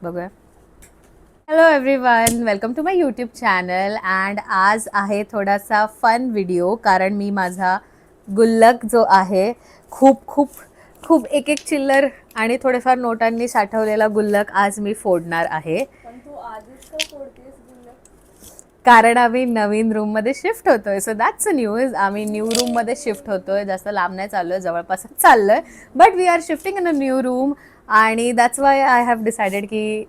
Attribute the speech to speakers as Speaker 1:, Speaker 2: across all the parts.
Speaker 1: बघूया. Hello everyone, welcome to my YouTube channel. And आज आहे थोडासा फन व्हिडिओ, कारण मी माझा गुल्लक जो आहे खूप खूप खूप एक एक चिल्लर आणि थोडेफार नोटांनी साठवलेला गुल्लक आज मी फोडणार आहे.
Speaker 2: पण तू आधीच का फोडतेस गुल्लक?
Speaker 1: कारण आम्ही नवीन रूममध्ये शिफ्ट होतोय. So that's a news. आम्ही न्यू रूममध्ये शिफ्ट होतोय. जास्त लांब नाही चाललोय, जवळपासच चाललोय. But we are shifting in a new room आणि that's why I have decided की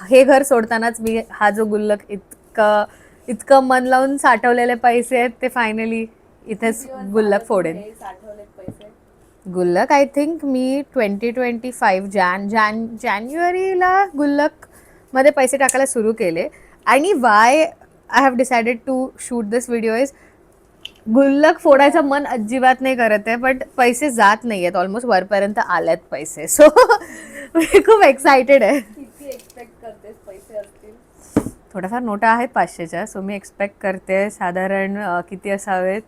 Speaker 1: हे घर सोडतानाच मी हा जो गुल्लक इतकं मन लावून साठवलेले पैसे आहेत ते फायनली इथेच
Speaker 2: किती दिवस
Speaker 1: गुल्लक
Speaker 2: झालं तू
Speaker 1: फोडेन.
Speaker 2: हे साठवलेत पैसे?
Speaker 1: गुल्लक आय थिंक मी 2025 जानेवारीला गुल्लकमध्ये पैसे टाकायला सुरू केले. आणि why I have decided to shoot this video is गुल्लक फोडायचं मन अजिबात नाही करत आहे, बट पैसे जात नाही आहेत. ऑलमोस्ट वरपर्यंत आलेत पैसे. सो मी खूप एक्सायटेड आहे.
Speaker 2: किती एक्सपेक्ट करतेस पैसे असतील?
Speaker 1: थोड्याफार नोटा आहेत 500च्या. सो मी एक्सपेक्ट करते साधारण किती असावेत,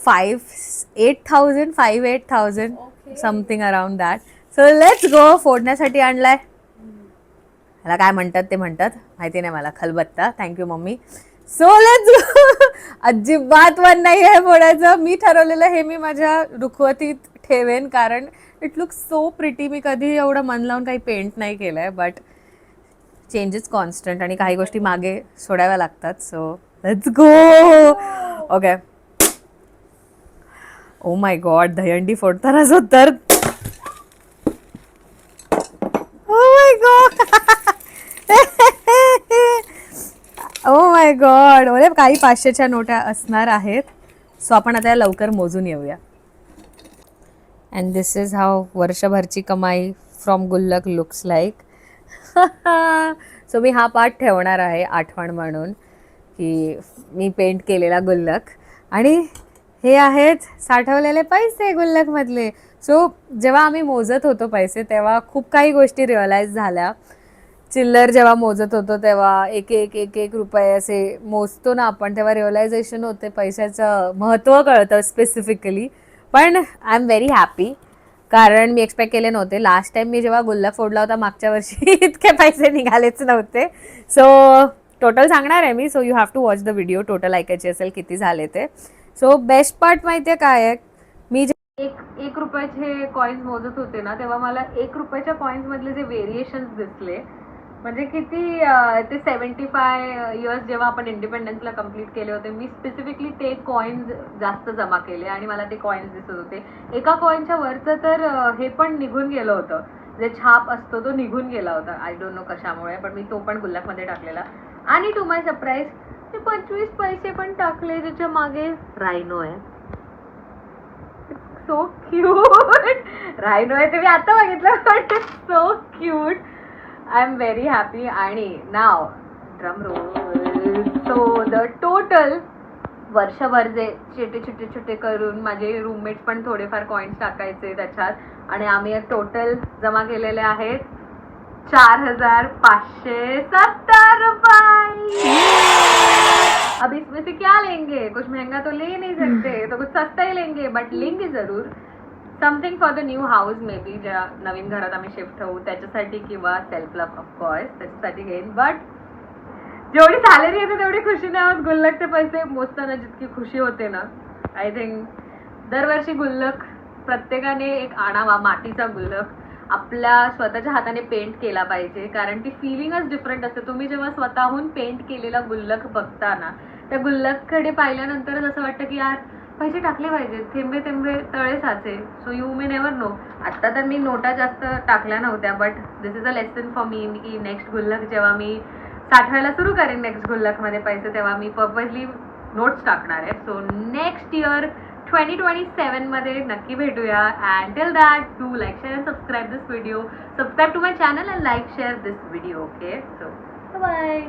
Speaker 1: 8,000
Speaker 2: Okay.
Speaker 1: Something around that. So let's गो. फोडण्यासाठी आणलाय. ह्याला काय म्हणतात ते म्हणतात माहिती नाही मला. खलबत्ता. Thank you mummy. सो लेट्स गो. अजिबात मन नाही आहे फोडायचं. मी ठरवलेलं हे मी माझ्या रुखवतीत ठेवेन, कारण इट लुक्स सो प्रिटी. मी कधी एवढं मन लावून काही पेंट नाही केलंय, बट चेंज इज कॉन्स्टंट आणि काही गोष्टी मागे सोडाव्या लागतात. So let's go. Okay. Oh my God, Dahihandi फोडतानाच तर oh my God. O my God. ओरे काही 500च्या नोटा असणार आहेत. सो आपण आता लवकर मोजून येऊया. अँड दिस इज हाव वर्षभरची कमाई फ्रॉम गुल्लक लुक्स लाईक. सो मी हा पार्ट ठेवणार आहे आठवण म्हणून की मी पेंट केलेला गुल्लक. आणि हे आहेत साठवलेले पैसे गुल्लकमधले. सो जेव्हा आम्ही मोजत होतो पैसे तेव्हा खूप काही गोष्टी रिअलाईज झाल्या. चिल्लर जेव्हा मोजत होतो तेव्हा एक एक एक एक रुपये असे मोजतो ना आपण, तेव्हा रिअलायझेशन होते, पैशाचं महत्त्व कळतं स्पेसिफिकली. पण आय एम व्हेरी हॅपी, कारण मी एक्सपेक्ट केले नव्हते. लास्ट टाइम मी जेव्हा गुल्लक फोडला होता मागच्या वर्षी इतके पैसे निघालेच नव्हते. सो टोटल सांगणार आहे मी. So you have to watch the video. Total ऐकायची असेल किती झाले ते. सो बेस्ट पार्ट माहिती आहे काय आहे, मी जे एक रुपयाचे कॉईन्स मोजत होते ना तेव्हा मला 1 रुपयाच्या कॉईन्स मधले जे व्हेरिएशन्स दिसले, म्हणजे किती ते 75 इयर्स जेव्हा आपण इंडिपेंडन्सला कम्प्लीट केले होते, मी स्पेसिफिकली ते कॉईन्स जास्त जमा केले आणि मला ते कॉईन्स दिसत होते. एका कॉईनच्या वरचं तर हे पण निघून गेलं होतं, जे छाप असतो तो निघून गेला होता. आय डोंट नो कशामुळे, पण मी तो पण गुल्लकमध्ये टाकलेला. आणि टू माय सरप्राईज ते 25 पैसे पण टाकले, ज्याच्या मागे रायनो आहे. So cute. रायनो आहे ते मी आता बघितलं, but so cute. I am very happy. आणि नाव drum roll. So the total वर्षभर जे छोटे करून माझे रूममेट्स पण थोडेफार कॉईन्स टाकायचे त्याच्यात, आणि आम्ही टोटल जमा केलेले आहेत 4,570 रुपये. अब इसमें से क्या लेंगे? कुछ महंगा तो ले नहीं सकते, तो कुछ सस्ता ही लेंगे, बट लेंगे जरूर something for the new house. May be ज्या नवीन घरात आम्ही शिफ्ट होऊ त्याच्यासाठी, किंवा सेल्फ लव्ह ऑफकोर्स त्याच्यासाठी घेईन. बट जेवढी सॅलरी येते तेवढी खुशी नाही होत. गुल्लकचे पैसे मोजताना जितकी खुशी होते ना, आय थिंक दरवर्षी गुल्लक प्रत्येकाने एक आणावा. मातीचा गुल्लक आपल्या स्वतःच्या हाताने पेंट केला पाहिजे, कारण ती फिलिंगच डिफरंट असते. तुम्ही जेव्हा स्वतःहून पेंट केलेला गुल्लक बघता ना, त्या गुल्लककडे पाहिल्यानंतरच असं वाटतं की यार पैसे टाकले पाहिजेत, थेंबे थेंबे तळे साचे. So you may never know. आत्ता तर मी नोटा जास्त टाकल्या नव्हत्या, but this is a lesson for me की नेक्स्ट गुल्लक जेव्हा मी साठवायला सुरू करेन नेक्स्ट गुल्लकमध्ये पैसे, तेव्हा मी पर्पजली नोट्स टाकणार आहे. सो नेक्स्ट इयर 2027 मध्ये नक्की भेटूया. And till that do like, share and subscribe this video. Subscribe to my channel and like share this video. Okay, so bye.